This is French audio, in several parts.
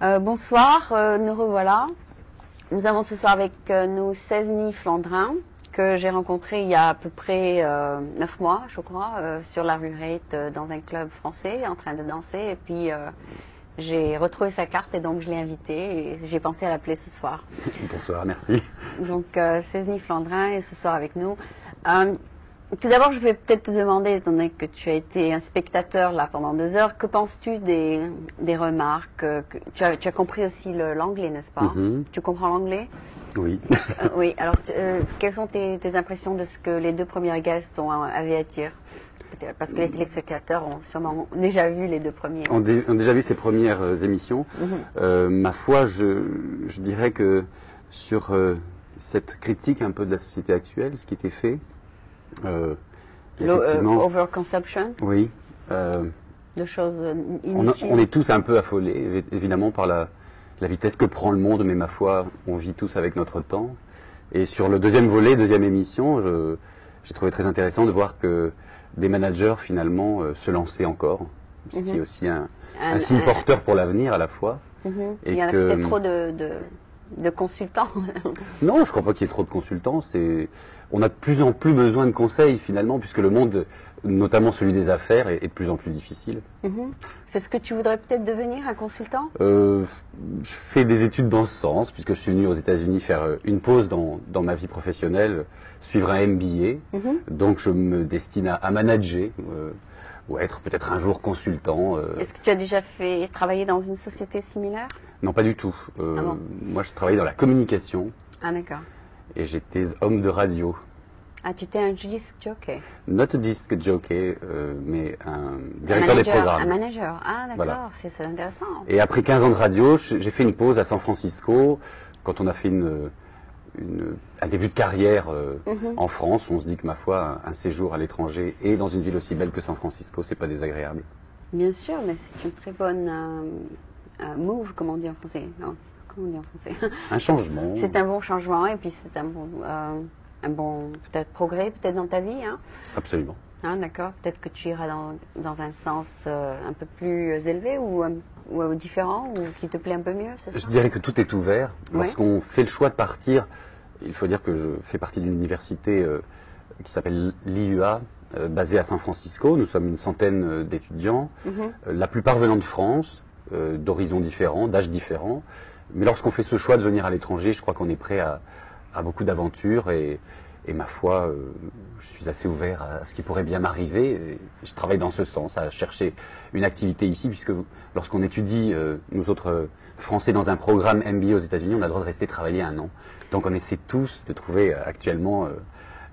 Bonsoir, nous revoilà. Nous avons ce soir avec nous Cézanne Flandrin, que j'ai rencontré il y a à peu près 9 mois, je crois, sur la rue Reit, dans un club français, en train de danser. Et puis, j'ai retrouvé sa carte et donc je l'ai invitée et j'ai pensé à l'appeler ce soir. Bonsoir, merci. Donc, Cézanne Flandrin est ce soir avec nous. Tout d'abord, je vais peut-être te demander, étant donné que tu as été un spectateur là pendant 2 heures, que penses-tu des remarques tu as compris aussi l'anglais, n'est-ce pas? Tu comprends l'anglais? Oui. Oui, alors quelles sont tes impressions de ce que les 2 premiers guests avaient à dire? Parce que les téléspectateurs ont sûrement déjà vu les 2 premiers. Ont déjà vu ces premières émissions. Ma foi, je dirais que sur cette critique un peu de la société actuelle, ce qui était fait, effectivement, overconsumption. Oui. De choses inutiles. On est tous un peu affolés, évidemment, par la vitesse que prend le monde, mais ma foi, on vit tous avec notre temps. Et sur le deuxième volet, deuxième émission, j'ai trouvé très intéressant de voir que des managers, finalement, se lançaient encore, ce qui est aussi un signe porteur pour l'avenir, à la fois. Et il y a peut-être trop de consultants. Non, je ne crois pas qu'il y ait trop de consultants. On a de plus en plus besoin de conseils, finalement, puisque le monde, notamment celui des affaires, est de plus en plus difficile. C'est ce que tu voudrais peut-être devenir, un consultant? Je fais des études dans ce sens, puisque je suis venu aux États-Unis faire une pause dans ma vie professionnelle, suivre un MBA. Donc je me destine à manager, ou à être peut-être un jour consultant. Est-ce que tu as déjà travaillé dans une société similaire? Non, pas du tout. bon? Moi, je travaillais dans la communication. Ah, d'accord. Et j'étais homme de radio. Ah, tu étais un disc jockey? Not a disc jockey, mais un directeur des programmes. Un manager, ah d'accord, Voilà. c'est intéressant. Et après 15 ans de radio, j'ai fait une pause à San Francisco. Quand on a fait un début de carrière en France, on se dit que, ma foi, un séjour à l'étranger et dans une ville aussi belle que San Francisco, c'est pas désagréable. Bien sûr, mais c'est une très bonne move, comme on dit en français. Non, comment on dit en français? Un changement. C'est un bon changement et puis c'est un bon peut-être progrès peut-être dans ta vie. Hein? Absolument. Hein, d'accord. Peut-être que tu iras dans un sens un peu plus élevé ou différent ou qui te plaît un peu mieux. C'est ça? Je dirais que tout est ouvert. Lorsqu'on fait le choix de partir, il faut dire que je fais partie d'une université qui s'appelle l'IUA, basée à San Francisco. Nous sommes une centaine d'étudiants, la plupart venant de France, d'horizons différents, d'âges différents. Mais lorsqu'on fait ce choix de venir à l'étranger, je crois qu'on est prêt à beaucoup d'aventures et ma foi, je suis assez ouvert à ce qui pourrait bien m'arriver. Je travaille dans ce sens, à chercher une activité ici, puisque lorsqu'on étudie, nous autres Français, dans un programme MBA aux États-Unis, on a le droit de rester travailler 1 an. Donc on essaie tous de trouver actuellement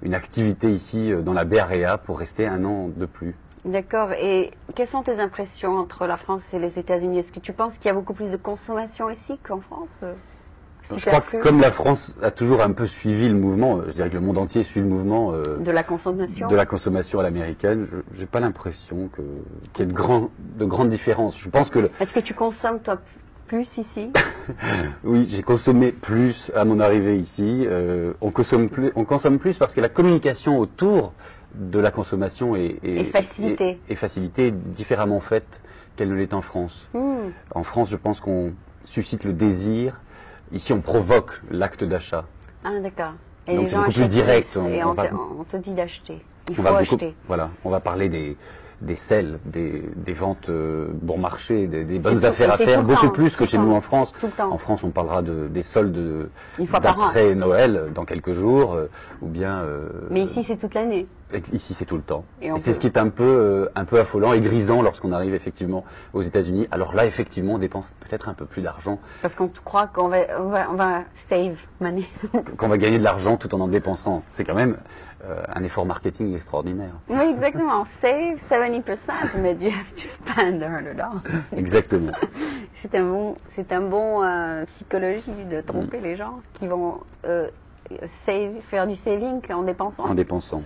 une activité ici dans la Bay Area pour rester 1 an de plus. D'accord. Et quelles sont tes impressions entre la France et les États-Unis? Est-ce que tu penses qu'il y a beaucoup plus de consommation ici qu'en France? Je crois que comme la France a toujours un peu suivi le mouvement, je dirais que le monde entier suit le mouvement de la consommation à l'américaine, je n'ai pas l'impression qu'il y ait de grandes différences. Je pense que Est-ce que tu consommes, toi, plus ici? Oui, j'ai consommé plus à mon arrivée ici. On consomme plus parce que la communication autour de la consommation est facilitée différemment faite qu'elle ne l'est en France. En France, je pense qu'on suscite le désir. Ici, on provoque l'acte d'achat. Ah, d'accord. Et donc, c'est beaucoup plus direct. Et on te dit d'acheter. Il faut acheter. Voilà, on va parler des sels, des ventes bon marché, des bonnes affaires à faire, beaucoup plus que chez nous en France. En France, on parlera des soldes d'après Noël, dans quelques jours, ou bien... Mais ici, c'est toute l'année. Ici, c'est tout le temps. Et c'est ce qui est un peu affolant et grisant lorsqu'on arrive effectivement aux États-Unis. Alors là, effectivement, on dépense peut-être un peu plus d'argent. Parce qu'on croit qu'on va save money. Qu'on va gagner de l'argent tout en dépensant. C'est quand même un effort marketing extraordinaire. Oui, exactement. Save 70%, mais you have to spend $100. Exactement. C'est un bon psychologie de tromper les gens qui vont faire du saving en dépensant. En dépensant.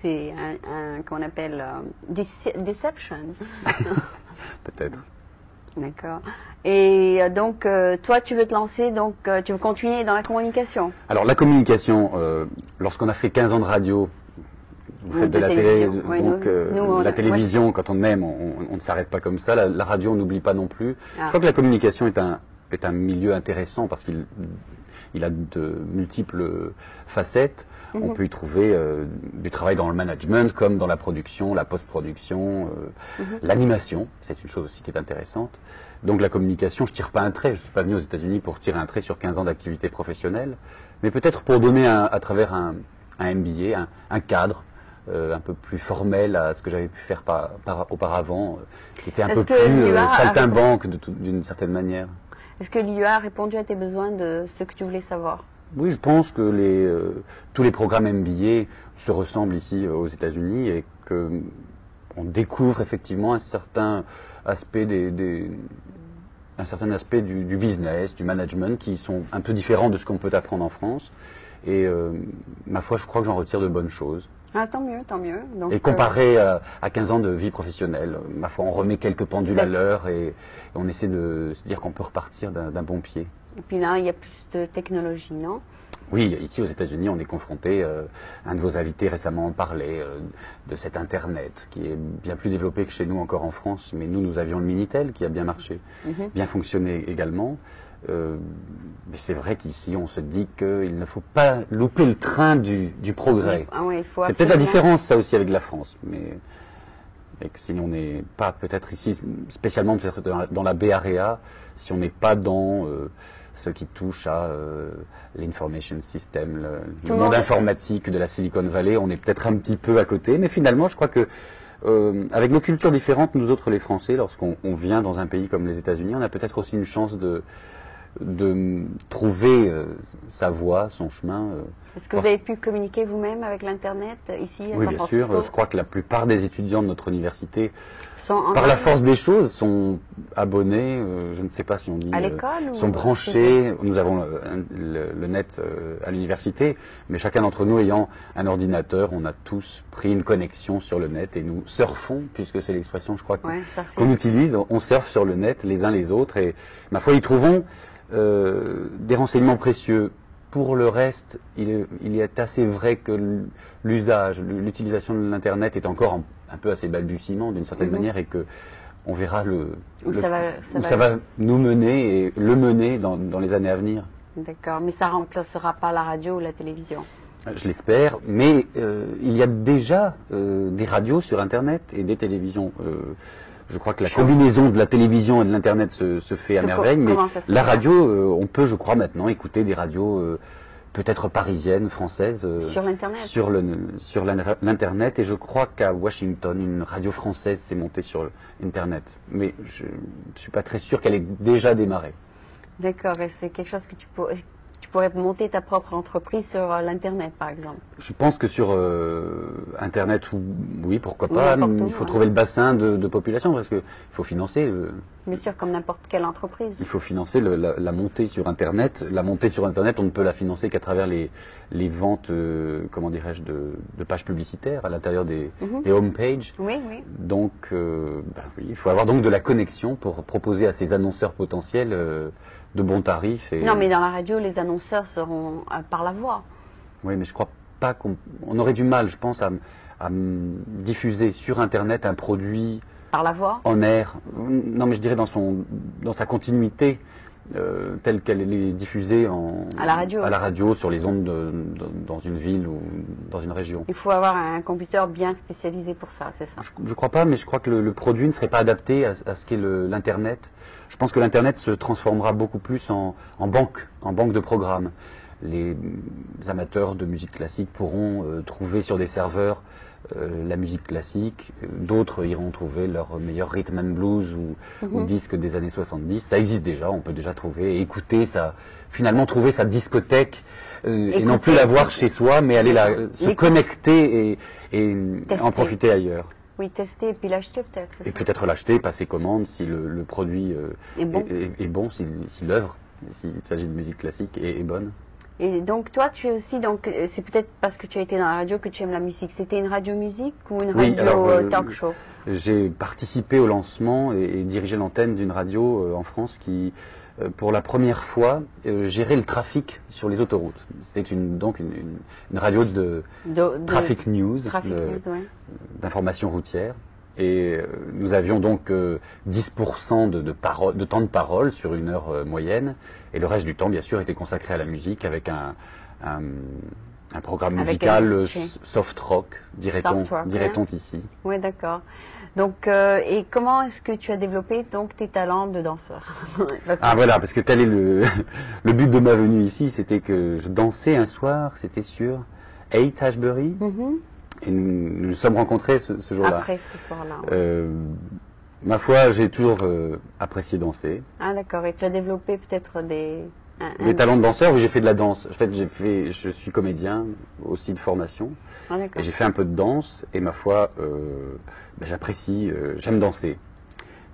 C'est qu'on appelle deception. Peut-être. D'accord. Et donc, toi, tu veux te lancer, donc tu veux continuer dans la communication? Alors, la communication, lorsqu'on a fait 15 ans de radio, vous faites de la télé, Oui, donc la télévision, quand on aime, on ne s'arrête pas comme ça. La radio, on n'oublie pas non plus. Je crois que la communication est un milieu intéressant parce qu'il a de multiples facettes. On peut y trouver du travail dans le management, comme dans la production, la post-production, l'animation. C'est une chose aussi qui est intéressante. Donc la communication, je ne tire pas un trait. Je ne suis pas venu aux États-Unis pour tirer un trait sur 15 ans d'activité professionnelle, mais peut-être pour donner à travers un MBA, un cadre un peu plus formel à ce que j'avais pu faire auparavant, qui était un peu plus saltimbanque d'une certaine manière. Est-ce que l'IUA a répondu à tes besoins de ce que tu voulais savoir? Oui, je pense que tous les programmes MBA se ressemblent ici aux États-Unis et qu'on découvre effectivement un certain aspect du business, du management qui sont un peu différents de ce qu'on peut apprendre en France. Et ma foi, je crois que j'en retire de bonnes choses. Ah, tant mieux, tant mieux. Donc, et comparé à 15 ans de vie professionnelle, ma foi, on remet quelques pendules à l'heure et on essaie de se dire qu'on peut repartir d'un bon pied. Et puis là, il y a plus de technologie, non? Oui, ici aux États-Unis, on est confronté, un de vos invités récemment parlait de cet Internet qui est bien plus développé que chez nous encore en France, mais nous avions le Minitel qui a bien marché, bien fonctionné également. Mais c'est vrai qu'ici, on se dit qu'il ne faut pas louper le train du progrès. Ah oui, c'est peut-être la différence, ça aussi, avec la France. Mais que si on n'est pas peut-être ici, spécialement peut-être dans la Bay Area, si on n'est pas dans ce qui touche à l'information system, le monde informatique de la Silicon Valley, on est peut-être un petit peu à côté. Mais finalement, je crois que avec nos cultures différentes, nous autres les Français, lorsqu'on vient dans un pays comme les États-Unis, on a peut-être aussi une chance de trouver sa voie, son chemin. Est-ce que vous avez pu communiquer vous-même avec l'Internet ici à Oui, San bien Francisco? sûr. Je crois que la plupart des étudiants de notre université, par la force des choses, sont abonnés, je ne sais pas si on dit, à l'école, sont branchés. Nous avons le net à l'université, mais chacun d'entre nous ayant un ordinateur, on a tous pris une connexion sur le net et nous surfons, puisque c'est l'expression, je crois, qu'on utilise. On surfe sur le net les uns les autres et, ma foi, y trouvons des renseignements précieux. Pour le reste, il est assez vrai que l'utilisation de l'Internet est encore un peu à ses balbutiements d'une certaine manière et que on verra où ça va nous mener et le mener dans les années à venir. D'accord, mais ça ne remplacera pas la radio ou la télévision? Je l'espère, mais il y a déjà des radios sur Internet et des télévisions. Je crois que la combinaison de la télévision et de l'Internet se fait à merveille, mais la radio, on peut, je crois, maintenant écouter des radios peut-être parisiennes, françaises. Sur l'Internet. Sur l'Internet, et je crois qu'à Washington, une radio française s'est montée sur l'Internet. Mais je ne suis pas très sûr qu'elle ait déjà démarré. D'accord, et c'est quelque chose que tu pourrais monter ta propre entreprise sur l'Internet, par exemple? Je pense que sur Internet, oui, pourquoi pas. Il faut trouver le bassin de population parce qu'il faut financer. Bien sûr, comme n'importe quelle entreprise. Il faut financer la montée sur Internet. La montée sur Internet, on ne peut la financer qu'à travers les ventes, comment dirais-je, de pages publicitaires à l'intérieur des homepages. Oui, oui. Donc, oui, il faut avoir donc de la connexion pour proposer à ces annonceurs potentiels de bons tarifs. Non, mais dans la radio, les annonceurs seront par la voix. Oui, mais je crois pas qu'on aurait du mal, je pense, à diffuser sur Internet un produit par la voix en air. Non, mais je dirais dans sa continuité telle qu'elle est diffusée à la radio sur les ondes dans une ville ou dans une région. Il faut avoir un computer bien spécialisé pour ça, c'est ça? Je ne crois pas, mais je crois que le produit ne serait pas adapté à ce qu'est l'Internet. Je pense que l'Internet se transformera beaucoup plus en banque de programmes. Les amateurs de musique classique pourront trouver sur des serveurs la musique classique. D'autres iront trouver leur meilleur rhythm and blues ou disque des années 70. Ça existe déjà, on peut déjà trouver et écouter finalement trouver sa discothèque et non plus la voir chez soi, mais aller se connecter et en profiter ailleurs. Oui, tester et puis l'acheter peut-être. Et peut-être l'acheter, passer commande si le produit est bon, si l'œuvre, s'il s'agit de musique classique, est bonne. Et donc toi, tu es aussi, donc c'est peut-être parce que tu as été dans la radio que tu aimes la musique. C'était une radio-musique ou une Oui, radio alors, talk show? J'ai participé au lancement et dirigé l'antenne d'une radio en France qui, pour la première fois, gérait le trafic sur les autoroutes. C'était donc une radio de traffic news, d'information routière. Et nous avions donc 10% de temps de parole sur une heure moyenne. Et le reste du temps, bien sûr, était consacré à la musique avec un programme musical soft rock, dirait-on ici. Oui, d'accord. Donc, et comment est-ce que tu as développé donc tes talents de danseur? Voilà, parce que tel est le but de ma venue ici, c'était que je dansais un soir, c'était sur 8 Ashbury. Et nous nous sommes rencontrés ce jour-là. Après ce soir-là. Ma foi, j'ai toujours apprécié danser. Ah d'accord. Et tu as développé peut-être des talents de danseur. Oui, j'ai fait de la danse. En fait, je suis comédien aussi de formation. Ah, et j'ai fait un peu de danse. Et ma foi, j'apprécie. J'aime danser.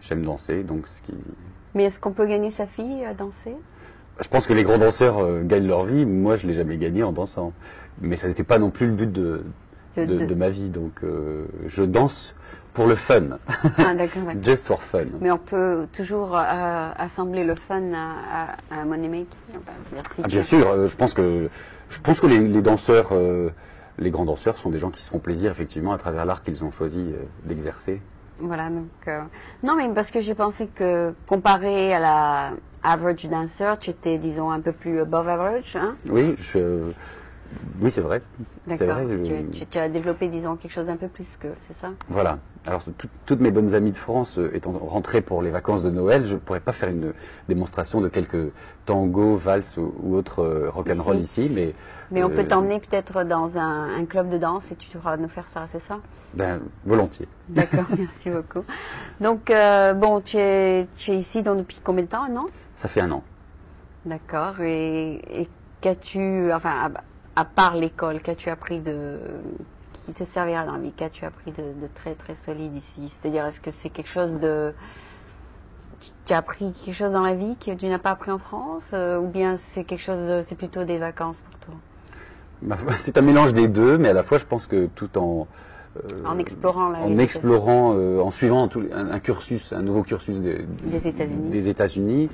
J'aime danser. Donc Mais est-ce qu'on peut gagner sa fille à danser? Je pense que les grands danseurs gagnent leur vie. Moi, je l'ai jamais gagné en dansant. Mais ça n'était pas non plus le but de ma vie, donc je danse pour le fun. Ah, d'accord. Just for fun. Mais on peut toujours assembler le fun à un money making. Merci. Bien sûr, je pense que les danseurs, les grands danseurs sont des gens qui se font plaisir effectivement à travers l'art qu'ils ont choisi d'exercer. Voilà, donc non, mais parce que j'ai pensé que comparé à la average dancer, tu étais, disons, un peu plus above average, hein? Oui, oui, c'est vrai. D'accord. Tu as développé, disons, quelque chose d'un peu plus que, c'est ça? Voilà. Alors, toutes mes bonnes amies de France étant rentrées pour les vacances de Noël, je ne pourrais pas faire une démonstration de quelques tango, valses ou autres rock'n'roll ici, mais on peut t'emmener peut-être dans un club de danse et tu pourras nous faire ça, c'est ça? Ben, volontiers. D'accord, merci beaucoup. Donc, bon, tu es ici depuis combien de temps, non? Ça fait 1 an. D'accord. Et qu'as-tu, enfin, à part l'école, qu'as-tu appris qui te servira dans la vie, qu'as-tu appris de très très solide ici? C'est-à-dire, est-ce que c'est quelque chose tu as appris quelque chose dans la vie que tu n'as pas appris en France, ou bien c'est c'est plutôt des vacances pour toi? C'est un mélange des deux, mais à la fois, je pense que tout en explorant en suivant un nouveau cursus des États-Unis,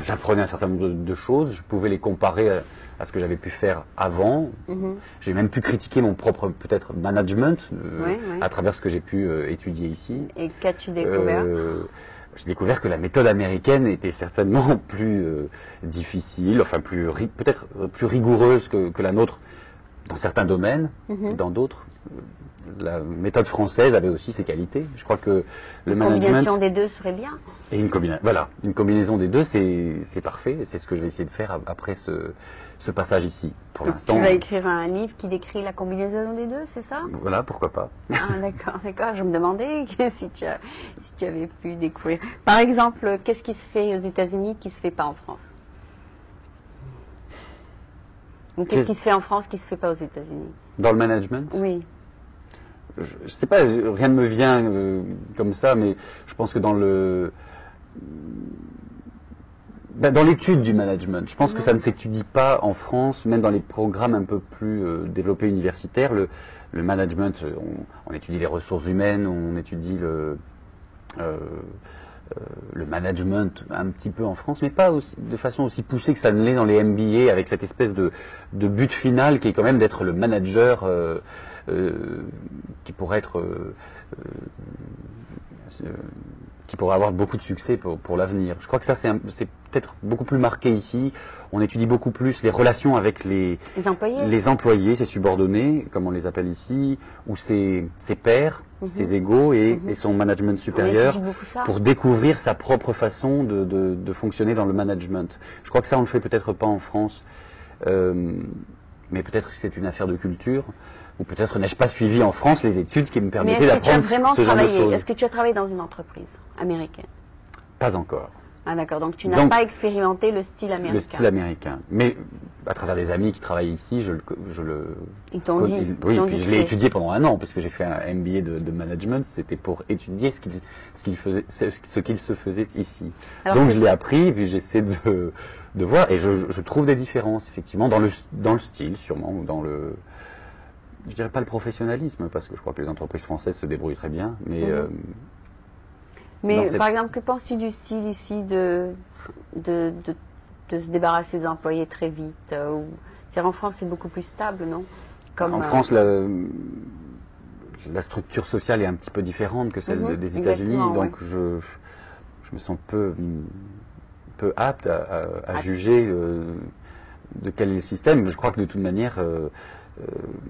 j'apprenais un certain nombre de choses. Je pouvais les comparer à ce que j'avais pu faire avant. J'ai même pu critiquer mon propre peut-être management à travers ce que j'ai pu étudier ici. Et qu'as-tu découvert? J'ai découvert que la méthode américaine était certainement plus difficile, enfin peut-être plus rigoureuse que la nôtre dans certains domaines, et dans d'autres. La méthode française avait aussi ses qualités. Je crois que le management... Une combinaison des deux serait bien. Et une combinaison des deux, c'est parfait. C'est ce que je vais essayer de faire après ce passage ici. Pour l'instant. Tu vas écrire un livre qui décrit la combinaison des deux, c'est ça? Voilà, pourquoi pas. Ah, d'accord. Je me demandais si tu avais pu découvrir. Par exemple, qu'est-ce qui se fait aux États-Unis qui se fait pas en France? Ou qu'est-ce qui se fait en France qui se fait pas aux États-Unis? Dans le management? Oui. Je sais pas, rien ne me vient comme ça, mais je pense que dans l'étude du management, je pense que ça ne s'étudie pas en France, même dans les programmes un peu plus développés universitaires. Le management, on étudie les ressources humaines, on étudie le management un petit peu en France, mais pas de façon aussi poussée que ça ne l'est dans les MBA, avec cette espèce de but final qui est quand même d'être le manager qui pourrait avoir beaucoup de succès pour l'avenir. Je crois que ça c'est peut-être beaucoup plus marqué ici. On étudie beaucoup plus les relations avec les employés, ses subordonnés, comme on les appelle ici, ou ses pairs, ses égaux et son management supérieur, pour découvrir sa propre façon de fonctionner dans le management. Je crois que ça on le fait peut-être pas en France, mais peut-être que c'est une affaire de culture. Ou peut-être n'ai-je pas suivi en France les études qui me permettaient d'apprendre ce genre de choses. Est-ce que tu as travaillé dans une entreprise américaine? Pas encore. Ah d'accord, donc tu n'as pas expérimenté le style américain. Le style américain. Mais à travers des amis qui travaillent ici, Ils t'ont dit. Oui, puis je l'ai étudié pendant un an, parce que j'ai fait un MBA de management, c'était pour étudier ce qu'il se faisait ici. Alors donc je l'ai appris, puis j'essaie de voir, et je trouve des différences, effectivement, dans le style, sûrement, ou dans le... Je dirais pas le professionnalisme, parce que je crois que les entreprises françaises se débrouillent très bien, mais... Mais par exemple, que penses-tu du style ici de se débarrasser des employés très vite en France, c'est beaucoup plus stable, non? En France, la structure sociale est un petit peu différente que celle des États-Unis, donc je me sens peu apte à juger de quel est le système. Je crois que de toute manière,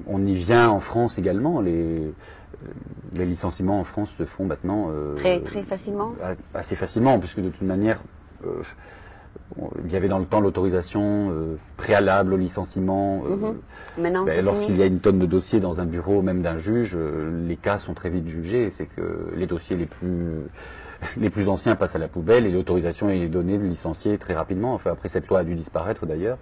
on y vient en France également. Les licenciements en France se font maintenant très facilement. Assez facilement, puisque de toute manière, il y avait dans le temps l'autorisation préalable au licenciement. Lorsqu'il y a une tonne de dossiers dans un bureau, même d'un juge, les cas sont très vite jugés. C'est que les dossiers les plus anciens passent à la poubelle et l'autorisation est donnée de licencier très rapidement. Enfin, après, cette loi a dû disparaître d'ailleurs.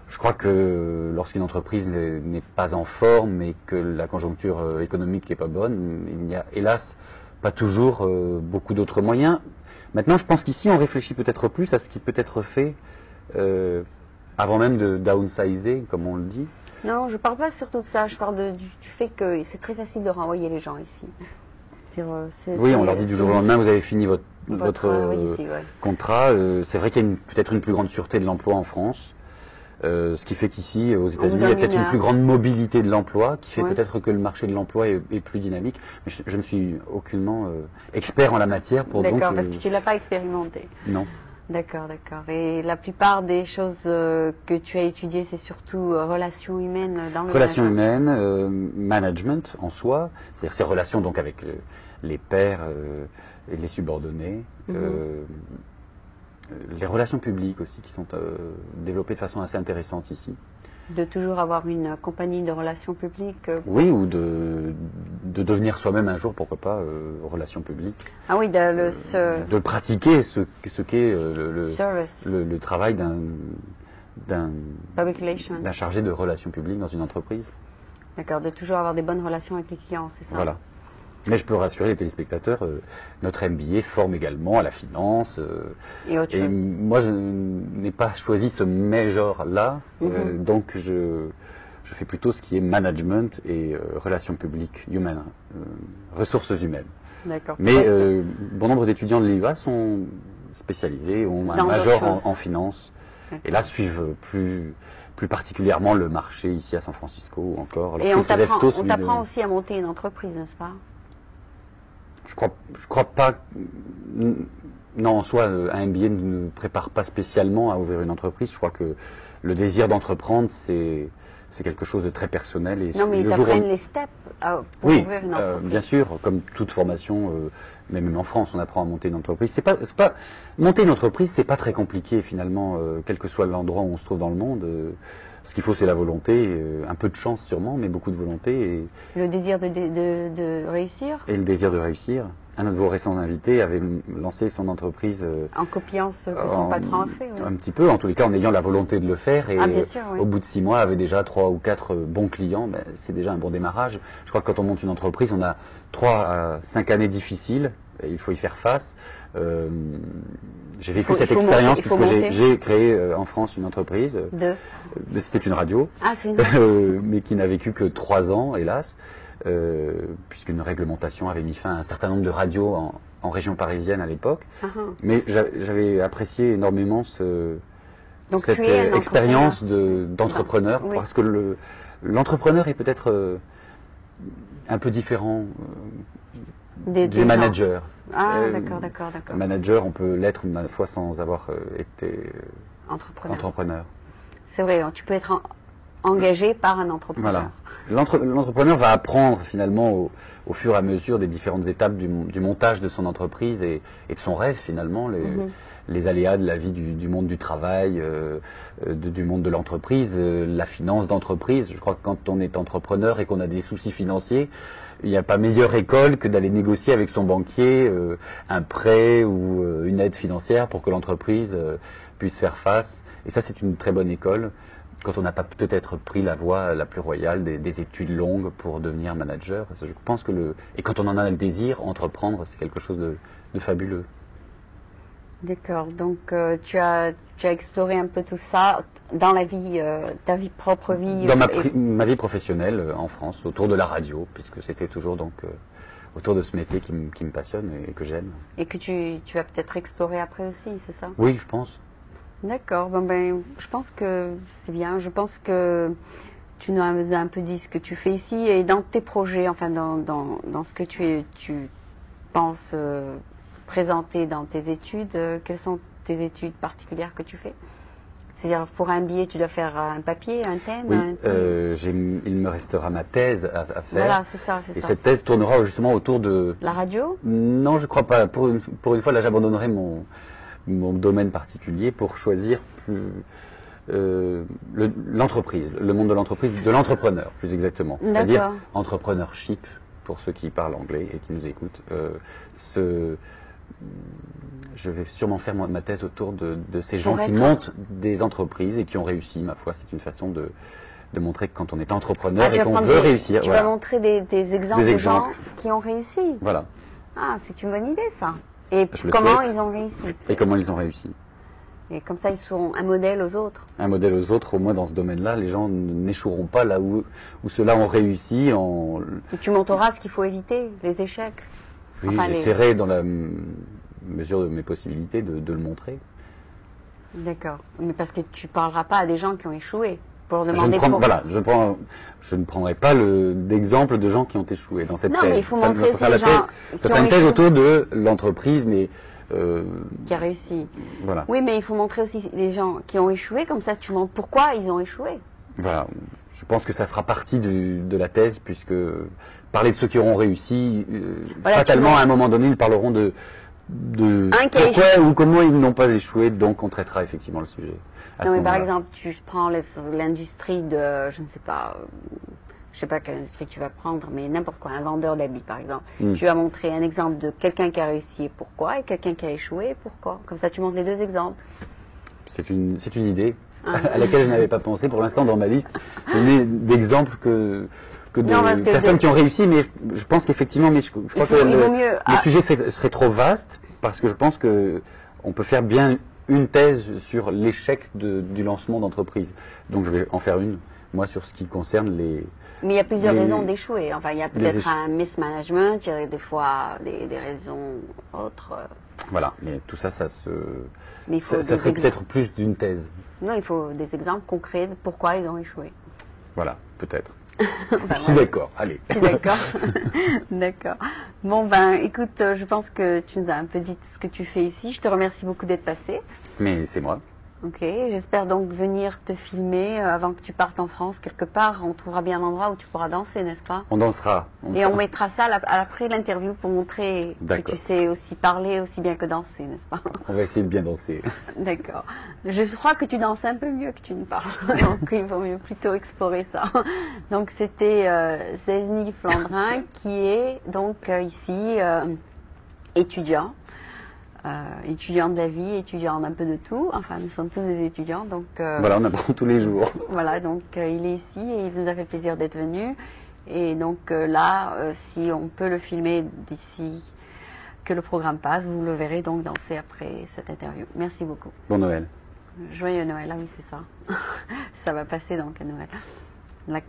Je crois que lorsqu'une entreprise n'est pas en forme et que la conjoncture économique n'est pas bonne, il n'y a hélas pas toujours beaucoup d'autres moyens. Maintenant, je pense qu'ici, on réfléchit peut-être plus à ce qui peut être fait avant même de downsizer, comme on le dit. Non, je ne parle pas surtout de ça. Je parle du fait que c'est très facile de renvoyer les gens ici. Oui, on leur dit du jour au lendemain, vous avez fini votre contrat. C'est vrai qu'il y a peut-être une plus grande sûreté de l'emploi en France. Ce qui fait qu'ici, aux États-Unis, il y a peut-être une plus grande mobilité de l'emploi, qui fait peut-être que le marché de l'emploi est plus dynamique. Mais je ne suis aucunement expert en la matière. D'accord, parce que tu ne l'as pas expérimenté. Non. D'accord. Et la plupart des choses que tu as étudiées, c'est surtout relations humaines dans le Relations humaines, management en soi, c'est-à-dire ces relations donc avec les pairs et les subordonnés. Les relations publiques aussi qui sont développées de façon assez intéressante ici. De toujours avoir une compagnie de relations publiques Oui, ou de devenir soi-même un jour, pourquoi pas, relations publiques. Ah oui, de pratiquer ce qu'est le travail d'un chargé de relations publiques dans une entreprise. D'accord, de toujours avoir des bonnes relations avec les clients, c'est ça? Voilà. Mais je peux rassurer les téléspectateurs, notre MBA forme également à la finance. Et autre chose. Moi, je n'ai pas choisi ce major-là, donc je fais plutôt ce qui est management et relations publiques, ressources humaines. D'accord. Mais bon nombre d'étudiants de l'IUA sont spécialisés, ont un major en finance, et là suivent plus particulièrement le marché ici à San Francisco ou encore. Et on t'apprend aussi à monter une entreprise, n'est-ce pas? Je crois pas. Non, en soi, un MBA ne prépare pas spécialement à ouvrir une entreprise. Je crois que le désir d'entreprendre, c'est quelque chose de très personnel. Et non, mais ils t'apprennent les steps pour ouvrir une entreprise. Bien sûr, comme toute formation, mais même en France, on apprend à monter une entreprise. Monter une entreprise, c'est pas très compliqué finalement, quel que soit l'endroit où on se trouve dans le monde. Ce qu'il faut, c'est la volonté, un peu de chance sûrement, mais beaucoup de volonté. Et le désir de réussir. Et le désir de réussir. Un de vos récents invités avait lancé son entreprise... en copiant ce que son patron a fait. Un petit peu, en tous les cas en ayant la volonté de le faire. Et bien sûr, au bout de 6 mois, avait déjà 3 ou 4 bons clients. C'est déjà un bon démarrage. Je crois que quand on monte une entreprise, on a 3 à 5 années difficiles. Et il faut y faire face. J'ai vécu cette expérience puisque j'ai créé en France une entreprise. C'était une radio, mais qui n'a vécu que 3 ans, hélas, puisqu'une réglementation avait mis fin à un certain nombre de radios en région parisienne à l'époque. Mais j'avais apprécié énormément cette expérience d'entrepreneur, parce que l'entrepreneur est peut-être un peu différent du manager. D'accord. Manager, on peut l'être, ma foi, sans avoir été entrepreneur. C'est vrai, tu peux être engagé par un entrepreneur. Voilà. L'entrepreneur va apprendre finalement au fur et à mesure des différentes étapes du montage de son entreprise et de son rêve finalement, les aléas de la vie du monde du travail, du monde de l'entreprise, la finance d'entreprise. Je crois que quand on est entrepreneur et qu'on a des soucis financiers, il n'y a pas meilleure école que d'aller négocier avec son banquier un prêt ou une aide financière pour que l'entreprise puisse faire face. Et ça, c'est une très bonne école quand on n'a pas peut-être pris la voie la plus royale des études longues pour devenir manager. Je pense que et quand on en a le désir, entreprendre, c'est quelque chose de fabuleux. D'accord. Donc, tu as exploré un peu tout ça dans la vie, ta propre vie. Dans ma vie professionnelle en France, autour de la radio, puisque c'était toujours donc autour de ce métier qui me passionne et que j'aime. Et que tu vas peut-être explorer après aussi, c'est ça? Oui, je pense. D'accord. Ben, je pense que c'est bien. Je pense que tu nous as un peu dit ce que tu fais ici et dans tes projets, enfin dans ce que tu penses présenter dans tes études. Quelles sont tes études particulières que tu fais? C'est-à-dire, pour un billet, tu dois faire un papier, un thème? Oui, il me restera ma thèse à faire. Voilà, c'est ça. Et cette thèse tournera justement autour de... La radio? Non, je crois pas. Pour une fois, là, j'abandonnerai mon domaine particulier pour choisir l'entreprise, le monde de l'entreprise, de l'entrepreneur, plus exactement. C'est-à-dire entrepreneurship, pour ceux qui parlent anglais et qui nous écoutent. Je vais sûrement faire ma thèse autour de ces gens qui montent des entreprises et qui ont réussi. Ma foi, c'est une façon de montrer que quand on est entrepreneur et qu'on veut réussir. Tu vas montrer des exemples de gens qui ont réussi. Voilà. Ah, c'est une bonne idée, ça. Et comment ils ont réussi. Et comment ils ont réussi. Et comme ça, ils seront un modèle aux autres. Un modèle aux autres, au moins dans ce domaine-là. Les gens n'échoueront pas là où ceux-là ont réussi. Et tu montreras ce qu'il faut éviter, les échecs. Oui, enfin, j'essaierai dans la mesure de mes possibilités de le montrer. D'accord. Mais parce que tu ne parleras pas à des gens qui ont échoué. Pour demander je ne prendrai pas d'exemple de gens qui ont échoué dans cette thèse. Mais il faut montrer ça sera une thèse autour de l'entreprise, mais qui a réussi. Voilà. Oui, mais il faut montrer aussi les gens qui ont échoué, comme ça tu montres pourquoi ils ont échoué. Voilà. Je pense que ça fera partie de la thèse, puisque parler de ceux qui auront réussi, fatalement à un moment donné, ils parleront de pourquoi ou comment ils n'ont pas échoué, donc on traitera effectivement le sujet. Non, mais par exemple, tu prends l'industrie de, je ne sais pas quelle industrie tu vas prendre, mais n'importe quoi, un vendeur d'habits par exemple. Tu vas montrer un exemple de quelqu'un qui a réussi et pourquoi, et quelqu'un qui a échoué et pourquoi. Comme ça, tu montres les deux exemples. C'est une idée à laquelle je n'avais pas pensé pour l'instant dans ma liste. Je mets d'exemples que de personnes qui ont réussi, mais je pense qu'effectivement, je crois que le sujet serait trop vaste, parce que je pense qu'on peut faire bien une thèse sur l'échec du lancement d'entreprise. Donc je vais en faire une, moi, sur ce qui concerne les... Mais il y a plusieurs raisons d'échouer. Enfin, il y a peut-être un mismanagement, il y a des fois des raisons autres. Voilà, mais tout ça, ça serait peut-être plus d'une thèse. Non, il faut des exemples concrets de pourquoi ils ont échoué. Voilà, peut-être. Je suis d'accord, allez. Je suis d'accord. D'accord. Bon, écoute, je pense que tu nous as un peu dit tout ce que tu fais ici. Je te remercie beaucoup d'être passé. Mais c'est moi. Ok, j'espère donc venir te filmer avant que tu partes en France quelque part. On trouvera bien un endroit où tu pourras danser, n'est-ce pas? On dansera. On mettra ça après l'interview pour montrer que tu sais aussi parler aussi bien que danser, n'est-ce pas? On va essayer de bien danser. D'accord. Je crois que tu danses un peu mieux que tu ne parles. Donc il vaut mieux plutôt explorer ça. Donc c'était Cézanne Flandrin qui est donc ici étudiant. Étudiant de la vie, étudiant un peu de tout. Enfin, nous sommes tous des étudiants, donc... voilà, on apprend tous les jours. Voilà, donc il est ici et il nous a fait plaisir d'être venu. Et donc là, si on peut le filmer d'ici que le programme passe, vous le verrez donc danser après cette interview. Merci beaucoup. Bon Noël. Joyeux Noël, ah oui, c'est ça. Ça va passer donc à Noël. Là,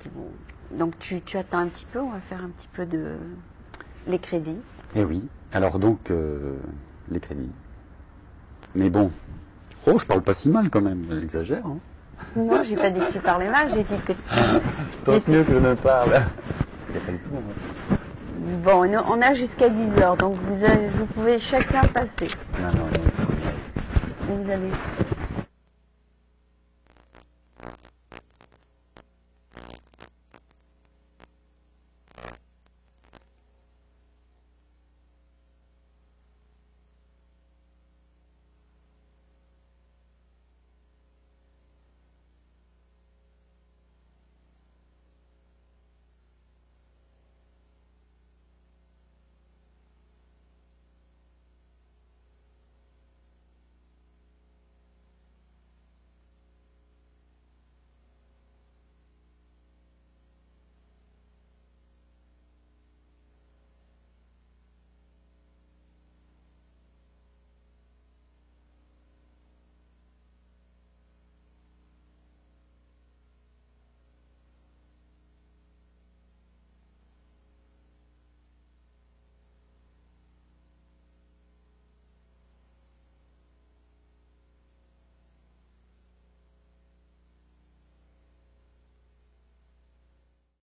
donc tu attends un petit peu, on va faire un petit peu de... les crédits. Eh oui, alors donc... les crédits. Mais bon, je parle pas si mal quand même, j'exagère. Hein. Non, j'ai pas dit que tu parlais mal, j'ai dit que... Je pense mieux que je ne parle. Il n'y a pas le son. Hein. Bon, on a jusqu'à 10h, donc vous pouvez chacun passer. Non. Vous allez...